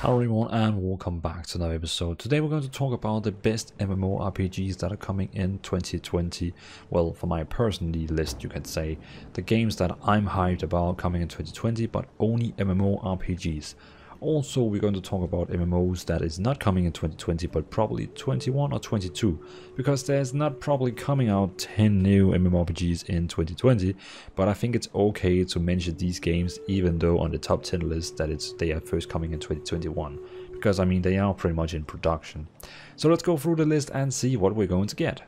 Hello everyone and welcome back to another episode. Today we're going to talk about the best MMORPGs that are coming in 2020. Well, for my personal list you can say. The games that I'm hyped about coming in 2020, but only MMORPGs. Also we're going to talk about MMOs that is not coming in 2020 but probably 21 or 22, because there's not probably coming out 10 new MMORPGs in 2020, but I think it's okay to mention these games even though on the top 10 list that they are first coming in 2021, because I mean they are pretty much in production. So let's go through the list and see what we're going to get.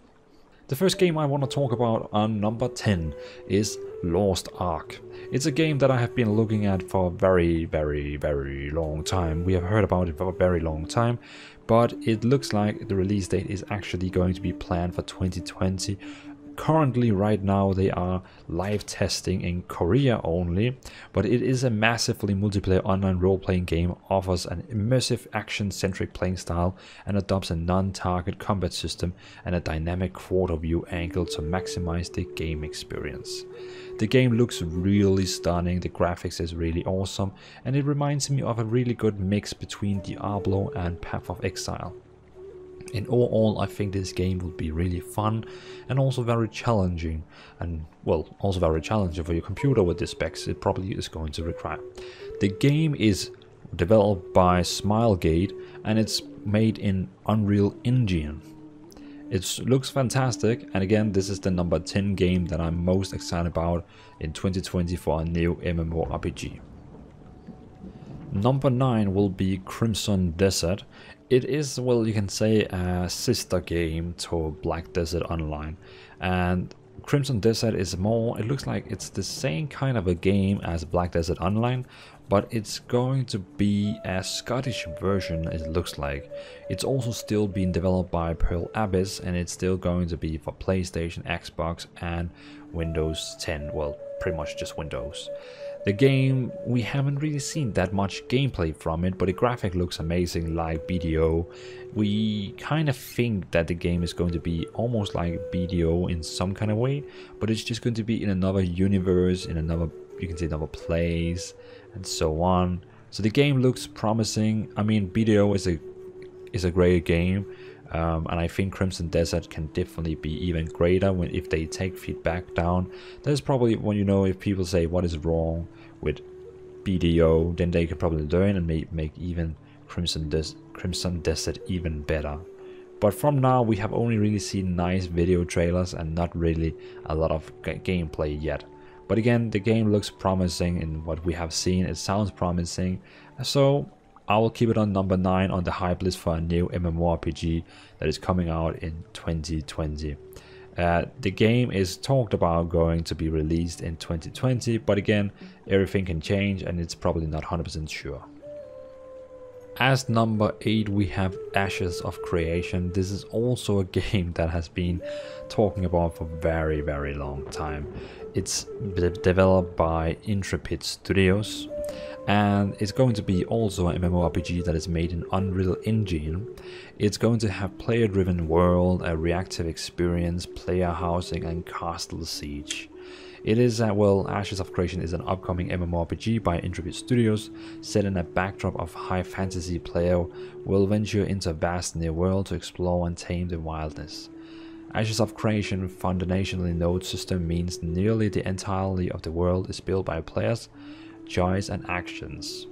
The first game I want to talk about on number 10 is Lost Ark. It's a game that I have been looking at for a very long time. We have heard about it for a very long time, but it looks like the release date is actually going to be planned for 2020. Currently, right now, they are live testing in Korea only, but it is a massively multiplayer online role-playing game, offers an immersive action-centric playing style, and adopts a non-target combat system and a dynamic quarter-view angle to maximize the game experience. The game looks really stunning, the graphics is really awesome, and it reminds me of a really good mix between Diablo and Path of Exile. In all, I think this game will be really fun and also very challenging, and well, also very challenging for your computer with the specs it probably is going to require. The game is developed by Smilegate and it's made in Unreal Engine. It looks fantastic, and again, this is the number 10 game that I'm most excited about in 2020 for a new MMORPG. Number 9 will be Crimson Desert. It is, well, you can say a sister game to Black Desert Online, and Crimson Desert is more, it looks like it's the same kind of a game as Black Desert Online, but it's going to be a Scottish version, it looks like. It's also still being developed by Pearl Abyss, and it's still going to be for PlayStation, Xbox and Windows 10, well, pretty much just Windows. The game, we haven't really seen that much gameplay from it, but the graphic looks amazing like BDO. We kind of think that the game is going to be almost like BDO in some kind of way, but it's just going to be in another universe, in another, you can say another place, and so on. So the game looks promising. I mean, BDO is a great game, and I think Crimson Desert can definitely be even greater if they take feedback down. There's probably, when you know, if people say what is wrong with BDO, then they can probably learn and make even Crimson Desert even better. But from now we have only really seen nice video trailers and not really a lot of gameplay yet. But again, the game looks promising in what we have seen, it sounds promising, so I will keep it on number 9 on the hype list for a new MMORPG that is coming out in 2020. The game is talked about going to be released in 2020, but again, everything can change and it's probably not 100% sure. As number 8 we have Ashes of Creation. This is also a game that has been talking about for very long time. It's developed by Intrepid Studios, and it's going to be also an MMORPG that is made in Unreal Engine. It's going to have player-driven world, a reactive experience, player housing and castle siege. It is, well, Ashes of Creation is an upcoming MMORPG by Intrepid Studios, set in a backdrop of high fantasy. Player will venture into a vast new world to explore and tame the wildness. Ashes of Creation foundationally node system means nearly the entirety of the world is built by players' choice and actions.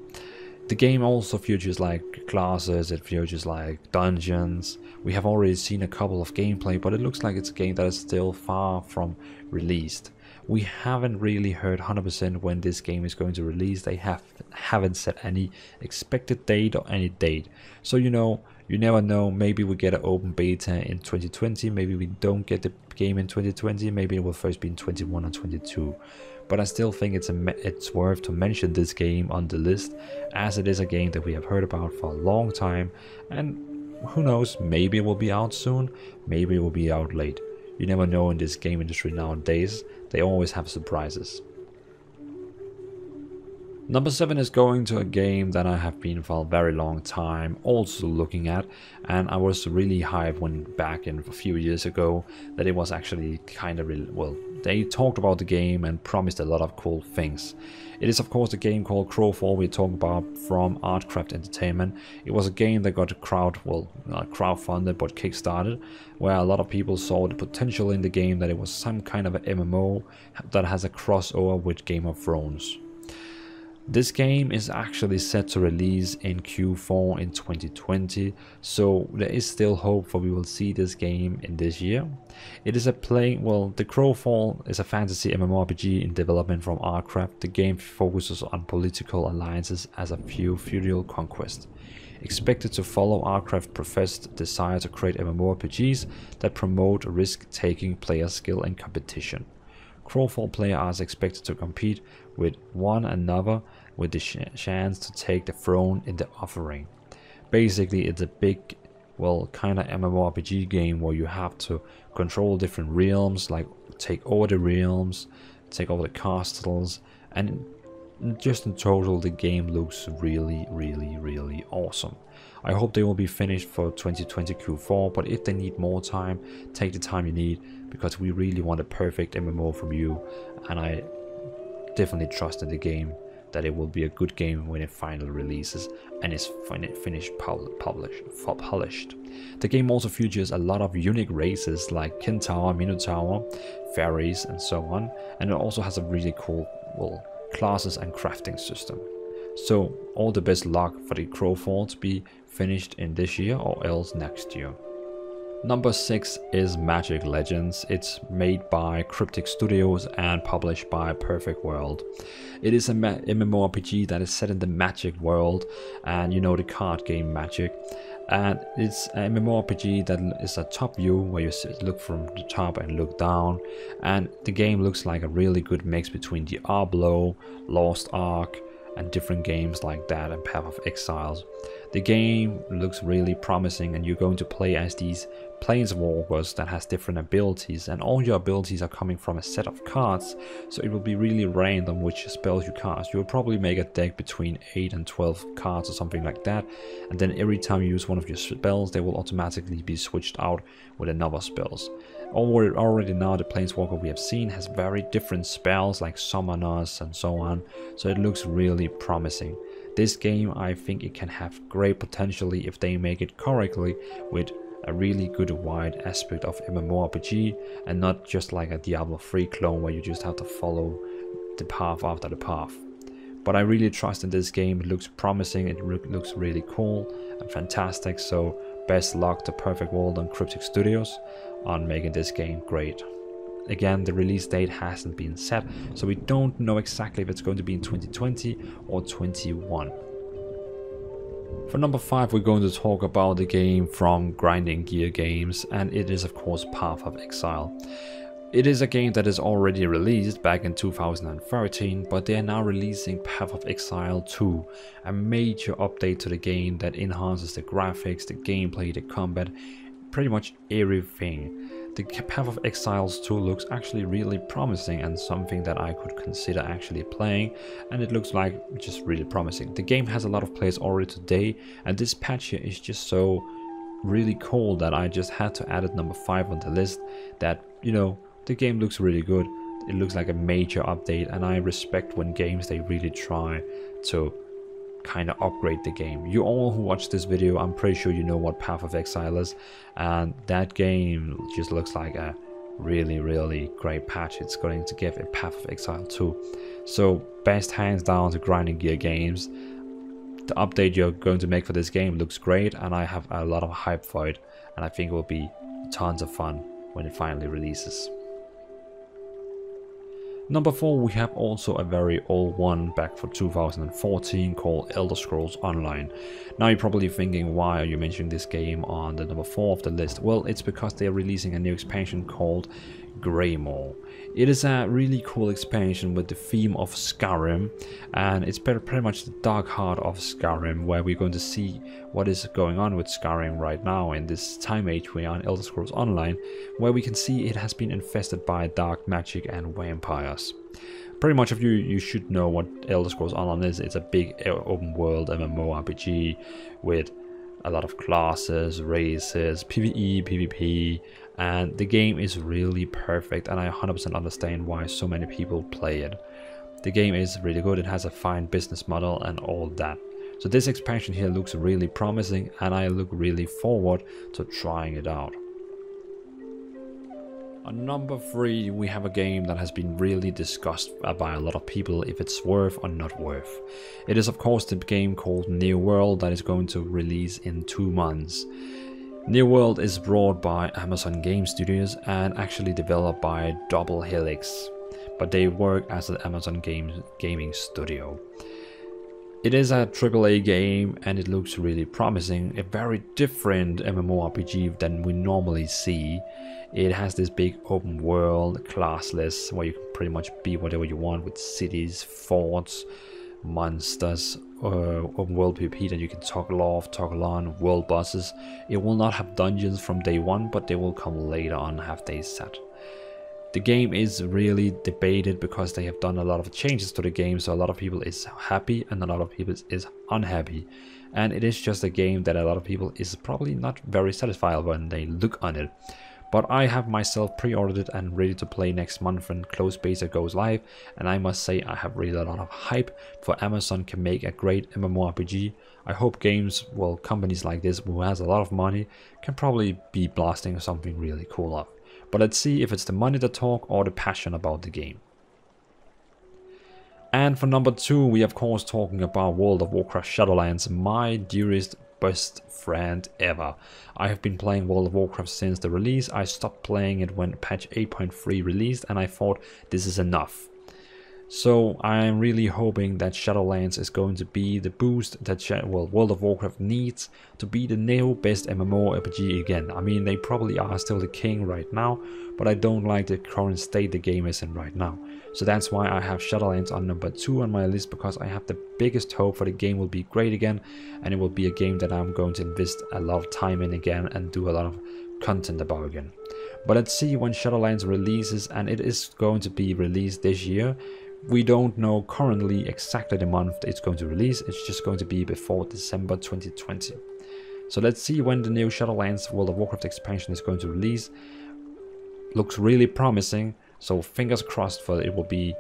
The game also features like classes, it features like dungeons. We have already seen a couple of gameplay, but it looks like it's a game that is still far from released. We haven't really heard 100% when this game is going to release. They haven't set any expected date or any date. So you know, you never know, maybe we get an open beta in 2020, maybe we don't get the game in 2020, maybe it will first be in 21 or 22. But I still think it's worth to mention this game on the list, as it is a game that we have heard about for a long time, and who knows, maybe it will be out soon, maybe it will be out late. You never know in this game industry nowadays, they always have surprises. Number 7 is going to a game that I have been for a very long time also looking at, and I was really hyped when back in a few years ago that it was actually kind of well, they talked about the game and promised a lot of cool things. It is of course a game called Crowfall we talk about from Artcraft Entertainment. It was a game that got crowdfunded but kickstarted, where a lot of people saw the potential in the game that it was some kind of an MMO that has a crossover with Game of Thrones. This game is actually set to release in Q4 in 2020, so there is still hope for we will see this game in this year. It is the Crowfall is a fantasy MMORPG in development from Warcraft. The game focuses on political alliances as a feudal conquest. Expected to follow Warcraft's professed desire to create MMORPGs that promote risk-taking, player skill and competition. Crowfall players are expected to compete with one another with the chance to take the throne in the offering. Basically, it's a big, kind of MMORPG game where you have to control different realms, like take over the realms, take over the castles, and just in total the game looks really awesome. I hope they will be finished for 2020 Q4, but if they need more time, take the time you need, because we really want a perfect MMO from you, and I definitely trust in the game that it will be a good game when it finally releases and is finished polished. The game also features a lot of unique races like Kentaur, Minotaur, fairies and so on, and it also has a really cool classes and crafting system. So all the best luck for the Crowfall to be finished in this year or else next year. Number 6 is Magic Legends. It's made by Cryptic Studios and published by Perfect World. It is a MMORPG that is set in the Magic world, and you know the card game Magic. And it's a MMORPG that is a top view where you look from the top and look down, and the game looks like a really good mix between Diablo, Lost Ark and different games like that, and Path of Exiles. The game looks really promising, and you're going to play as these planeswalkers that has different abilities, and all your abilities are coming from a set of cards, so it will be really random which spells you cast. You will probably make a deck between 8 and 12 cards or something like that, and then every time you use one of your spells they will automatically be switched out with another spells. Already now the planeswalker we have seen has very different spells like summoners and so on, so it looks really promising. This game, I think it can have great potentially if they make it correctly, with a really good wide aspect of MMORPG and not just like a Diablo 3 clone where you just have to follow the path after the path. But I really trust in this game. It looks promising, it looks really cool and fantastic, so best luck to Perfect World and Cryptic Studios on making this game great. Again, the release date hasn't been set, so we don't know exactly if it's going to be in 2020 or 21. For number 5, we're going to talk about the game from Grinding Gear Games, and it is of course Path of Exile. It is a game that is already released back in 2013, but they are now releasing Path of Exile 2, a major update to the game that enhances the graphics, the gameplay, the combat, pretty much everything. The Path of Exiles 2 looks actually really promising and something that I could consider actually playing, and it looks like just really promising. The game has a lot of players already today, and this patch here is just so really cool that I just had to add it number 5 on the list. That, you know, the game looks really good. It looks like a major update, and I respect when games they really try to kind of upgrade the game. You all who watch this video, I'm pretty sure you know what Path of Exile is, and that game just looks like a really great patch. It's going to give a Path of Exile 2. So best hands down to Grinding Gear Games. The update you're going to make for this game looks great, and I have a lot of hype for it, and I think it will be tons of fun when it finally releases. Number 4, we have also a very old one back for 2014 called Elder Scrolls Online. Now you're probably thinking, why are you mentioning this game on the number 4 of the list? Well, it's because they are releasing a new expansion called Greymoor. It is a really cool expansion with the theme of Skyrim, and it's pretty much the dark heart of Skyrim, where we're going to see what is going on with Skyrim right now in this time age we are in Elder Scrolls Online, where we can see it has been infested by dark magic and vampires. Pretty much if you should know what Elder Scrolls Online is. It's a big open world MMORPG with a lot of classes, races, PvE, PvP, and the game is really perfect, and I 100% understand why so many people play it. The game is really good, it has a fine business model and all that. So this expansion here looks really promising, and I look really forward to trying it out. On number 3, we have a game that has been really discussed by a lot of people if it's worth or not worth. It is of course the game called New World that is going to release in 2 months. New World is brought by Amazon Game Studios and actually developed by Double Helix, but they work as an Amazon gaming studio. It is a AAA game and it looks really promising, a very different MMORPG than we normally see. It has this big open world, classless, where you can pretty much be whatever you want with cities, forts, monsters, open world PvP that you can toggle off, toggle on, world bosses. It will not have dungeons from day one, but they will come later on, have they said. The game is really debated because they have done a lot of changes to the game, so a lot of people is happy and a lot of people is unhappy. And it is just a game that a lot of people is probably not very satisfied when they look on it. But I have myself pre-ordered it and ready to play next month when closed beta goes live, and I must say I have really a lot of hype for Amazon can make a great MMORPG. I hope companies like this who has a lot of money can probably be blasting something really cool up. But let's see if it's the money that talk or the passion about the game. And for number 2, we of course talking about World of Warcraft Shadowlands, my dearest best friend ever. I have been playing World of Warcraft since the release. I stopped playing it when patch 8.3 released and I thought this is enough. So I'm really hoping that Shadowlands is going to be the boost that World of Warcraft needs to be the new best MMORPG again. I mean, they probably are still the king right now, but I don't like the current state the game is in right now. So that's why I have Shadowlands on number 2 on my list, because I have the biggest hope for the game will be great again, and it will be a game that I'm going to invest a lot of time in again and do a lot of content about again. But let's see when Shadowlands releases, and it is going to be released this year. We don't know currently exactly the month it's going to release. It's just going to be before December 2020. So let's see when the new Shadowlands World of Warcraft expansion is going to release. Looks really promising, so fingers crossed for it will be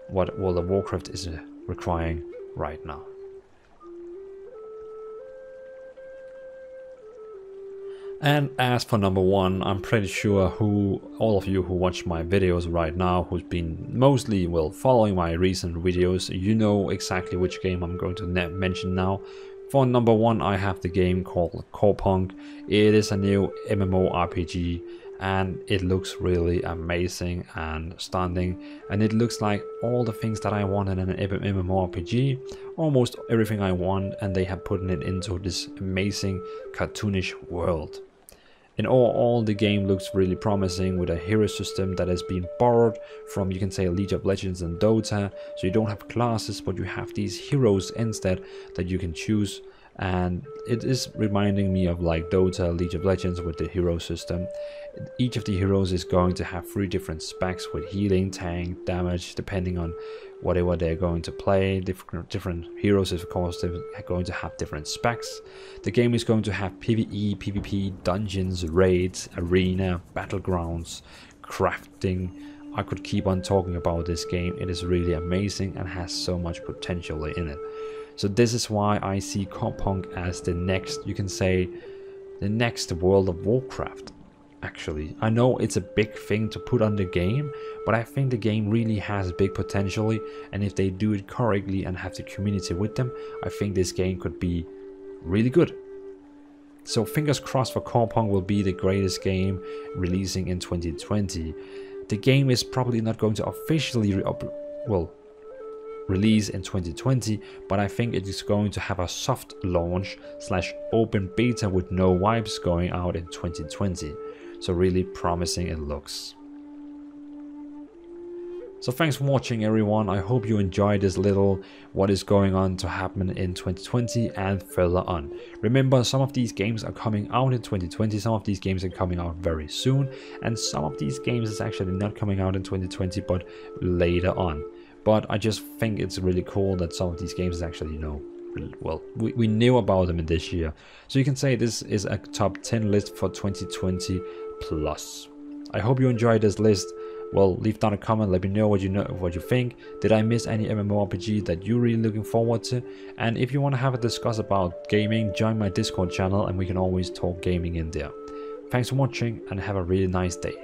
what World of Warcraft is requiring right now. And as for number 1, I'm pretty sure all of you who watch my videos right now, who's been mostly following my recent videos, you know exactly which game I'm going to mention now. For number 1, I have the game called Corepunk. It is a new MMORPG and it looks really amazing and stunning, and it looks like all the things that I want in an MMORPG, almost everything I want, and they have put it into this amazing cartoonish world. In all, the game looks really promising with a hero system that has been borrowed from, you can say, League of Legends and Dota. So you don't have classes, but you have these heroes instead that you can choose. And it is reminding me of like Dota, League of Legends with the hero system. Each of the heroes is going to have 3 different specs with healing, tank, damage, depending on whatever they're going to play. Different heroes, of course, they're going to have different specs. The game is going to have PvE, PvP, dungeons, raids, arena, battlegrounds, crafting. I could keep on talking about this game. It is really amazing and has so much potential in it. So this is why I see Corepunk as the next, you can say, the next World of Warcraft. Actually, I know it's a big thing to put on the game, but I think the game really has big potential, and if they do it correctly and have the community with them, I think this game could be really good. So fingers crossed for Corepunk will be the greatest game releasing in 2020. The game is probably not going to officially release in 2020, but I think it is going to have a soft launch / open beta with no wipes going out in 2020. So really promising it looks. So thanks for watching everyone. I hope you enjoyed this little what is going on to happen in 2020 and further on. Remember, some of these games are coming out in 2020, some of these games are coming out very soon, and some of these games is actually not coming out in 2020 but later on. but I just think it's really cool that some of these games is actually, you know, well, we knew about them in this year. So you can say this is a top 10 list for 2020 plus. I hope you enjoyed this list. Well, leave down a comment, let me know what you think. Did I miss any MMORPG that you're really looking forward to? And if you want to have a discuss about gaming, join my Discord channel and we can always talk gaming in there. Thanks for watching and have a really nice day.